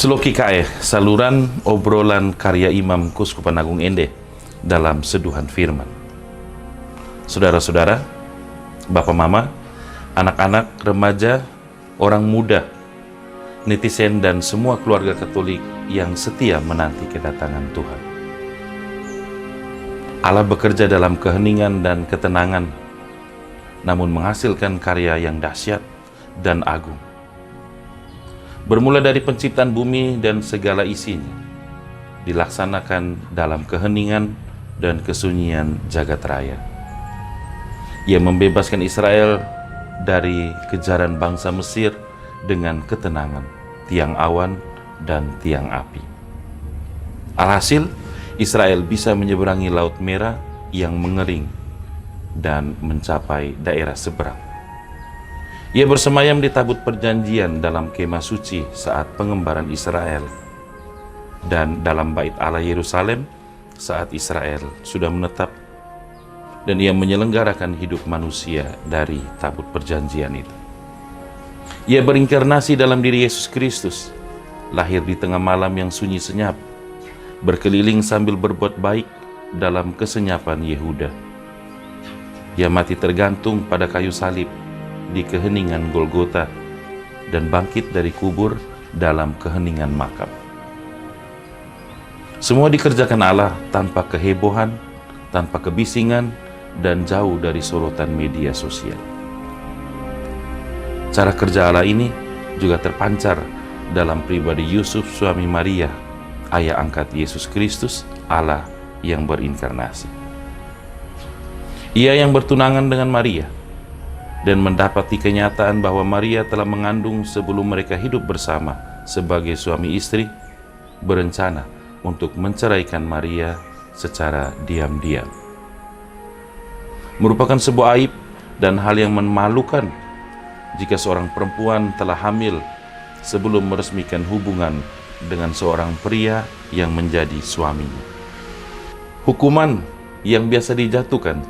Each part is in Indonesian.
Seloki KE, saluran obrolan karya Imam Kuskupan Agung Ende dalam seduhan firman. Saudara-saudara, Bapak Mama, anak-anak, remaja, orang muda, netizen dan semua keluarga Katolik yang setia menanti kedatangan Tuhan. Allah bekerja dalam keheningan dan ketenangan, namun menghasilkan karya yang dahsyat dan agung. Bermula dari penciptaan bumi dan segala isinya, dilaksanakan dalam keheningan dan kesunyian jagat raya. Ia membebaskan Israel dari kejaran bangsa Mesir dengan ketenangan, tiang awan dan tiang api. Alhasil, Israel bisa menyeberangi Laut Merah yang mengering dan mencapai daerah seberang. Ia bersemayam di tabut perjanjian dalam kemah suci saat pengembaraan Israel dan dalam bait Allah Yerusalem saat Israel sudah menetap, dan ia menyelenggarakan hidup manusia dari tabut perjanjian itu. Ia berinkarnasi dalam diri Yesus Kristus, lahir di tengah malam yang sunyi senyap, berkeliling sambil berbuat baik dalam kesenyapan Yehuda. Ia mati tergantung pada kayu salib di keheningan Golgota dan bangkit dari kubur dalam keheningan makam. Semua dikerjakan Allah tanpa kehebohan, tanpa kebisingan, dan jauh dari sorotan media sosial. Cara kerja Allah ini juga terpancar dalam pribadi Yusuf suami Maria, ayah angkat Yesus Kristus, Allah yang berinkarnasi. Ia yang bertunangan dengan Maria dan mendapati kenyataan bahwa Maria telah mengandung sebelum mereka hidup bersama sebagai suami istri, berencana untuk menceraikan Maria secara diam-diam. Merupakan sebuah aib dan hal yang memalukan jika seorang perempuan telah hamil sebelum meresmikan hubungan dengan seorang pria yang menjadi suaminya. Hukuman yang biasa dijatuhkan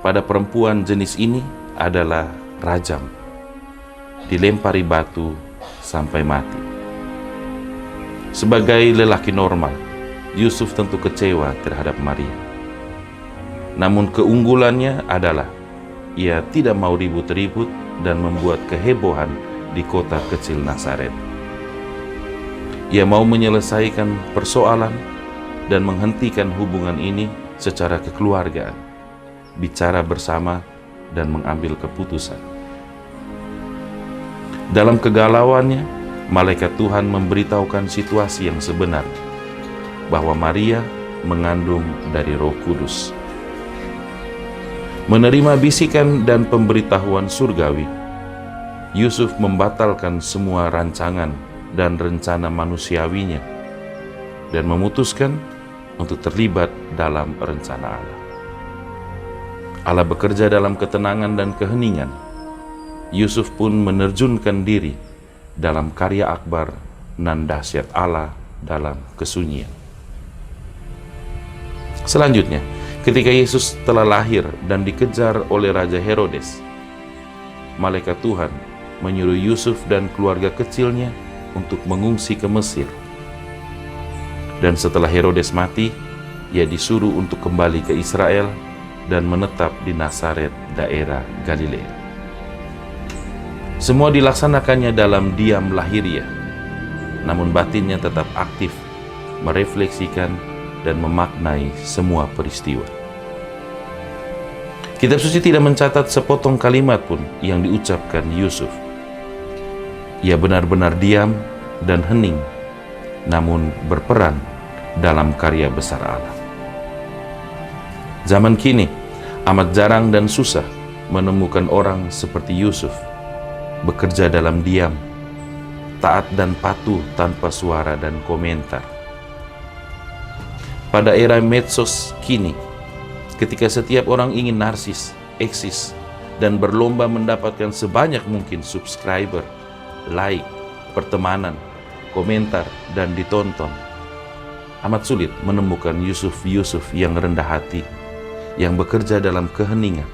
pada perempuan jenis ini adalah rajam, dilempari batu sampai mati. Sebagai lelaki normal, Yusuf tentu kecewa terhadap Maria. Namun keunggulannya adalah ia tidak mau ribut-ribut dan membuat kehebohan di kota kecil Nazaret. Ia mau menyelesaikan persoalan dan menghentikan hubungan ini secara kekeluargaan, bicara bersama dan mengambil keputusan. Dalam kegalauannya, malaikat Tuhan memberitahukan situasi yang sebenar, bahwa Maria mengandung dari Roh Kudus. Menerima bisikan dan pemberitahuan surgawi, Yusuf membatalkan semua rancangan dan rencana manusiawinya dan memutuskan untuk terlibat dalam rencana Allah. Allah bekerja dalam ketenangan dan keheningan. Yusuf pun menerjunkan diri dalam karya akbar nan dahsyat Allah dalam kesunyian. Selanjutnya, ketika Yesus telah lahir dan dikejar oleh Raja Herodes, malaikat Tuhan menyuruh Yusuf dan keluarga kecilnya untuk mengungsi ke Mesir. Dan setelah Herodes mati, ia disuruh untuk kembali ke Israel dan menetap di Nazaret, daerah Galilea. Semua dilaksanakannya dalam diam lahiriah, namun batinnya tetap aktif, merefleksikan dan memaknai semua peristiwa. Kitab suci tidak mencatat sepotong kalimat pun yang diucapkan Yusuf. Ia benar-benar diam dan hening, namun berperan dalam karya besar Allah. Zaman kini amat jarang dan susah menemukan orang seperti Yusuf, bekerja dalam diam, taat dan patuh tanpa suara dan komentar. Pada era medsos kini, ketika setiap orang ingin narsis, eksis, dan berlomba mendapatkan sebanyak mungkin subscriber, like, pertemanan, komentar, dan ditonton, amat sulit menemukan Yusuf yang rendah hati, yang bekerja dalam keheningan.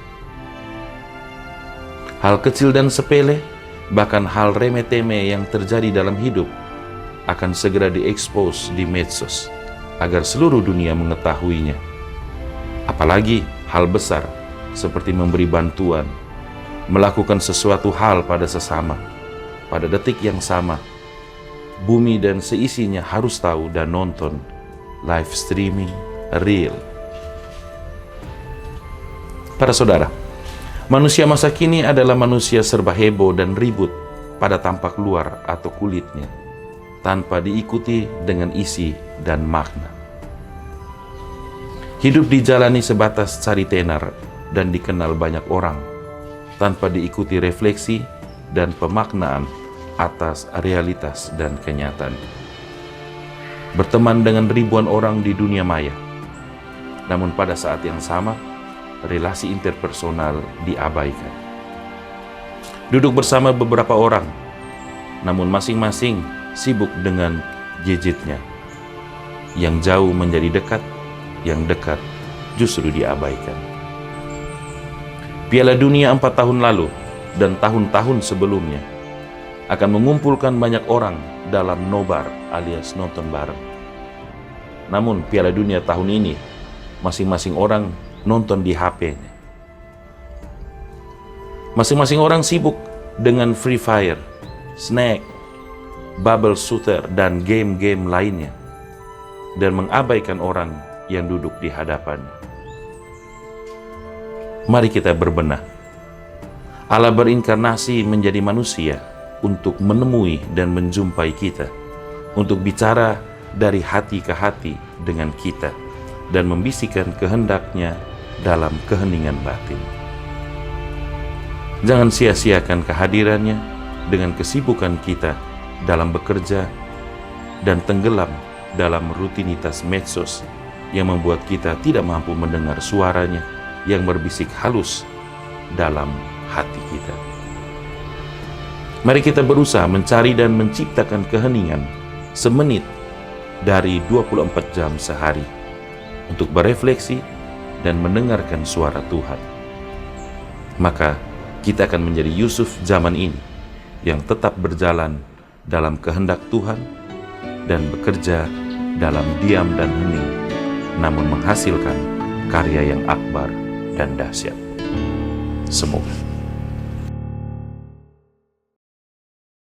Hal kecil dan sepele, bahkan hal remeh-temeh yang terjadi dalam hidup, akan segera diekspos di medsos agar seluruh dunia mengetahuinya. Apalagi hal besar seperti memberi bantuan, melakukan sesuatu hal pada sesama, pada detik yang sama, bumi dan seisinya harus tahu dan nonton live streaming real. Para saudara, manusia masa kini adalah manusia serba heboh dan ribut pada tampak luar atau kulitnya, tanpa diikuti dengan isi dan makna. Hidup dijalani sebatas cari tenar dan dikenal banyak orang, tanpa diikuti refleksi dan pemaknaan atas realitas dan kenyataan. Berteman dengan ribuan orang di dunia maya, namun pada saat yang sama, relasi interpersonal diabaikan. Duduk bersama beberapa orang, namun masing-masing sibuk dengan gadgetnya. Yang jauh menjadi dekat, yang dekat justru diabaikan. Piala Dunia 4 tahun lalu dan tahun-tahun sebelumnya akan mengumpulkan banyak orang dalam nobar alias nonton bareng. Namun Piala Dunia tahun ini, masing-masing orang nonton di HP-nya. Masing-masing orang sibuk dengan Free Fire, Snake, Bubble Shooter, dan game-game lainnya, dan mengabaikan orang yang duduk di hadapannya. Mari kita berbenah. Allah berinkarnasi menjadi manusia untuk menemui dan menjumpai kita, untuk bicara dari hati ke hati dengan kita, dan membisikkan kehendaknya dalam keheningan batin. Jangan sia-siakan kehadirannya dengan kesibukan kita dalam bekerja dan tenggelam dalam rutinitas medsos yang membuat kita tidak mampu mendengar suaranya yang berbisik halus dalam hati kita. Mari kita berusaha mencari dan menciptakan keheningan semenit dari 24 jam sehari untuk berefleksi dan mendengarkan suara Tuhan. Maka kita akan menjadi Yusuf zaman ini yang tetap berjalan dalam kehendak Tuhan dan bekerja dalam diam dan hening, namun menghasilkan karya yang akbar dan dahsyat. Semoga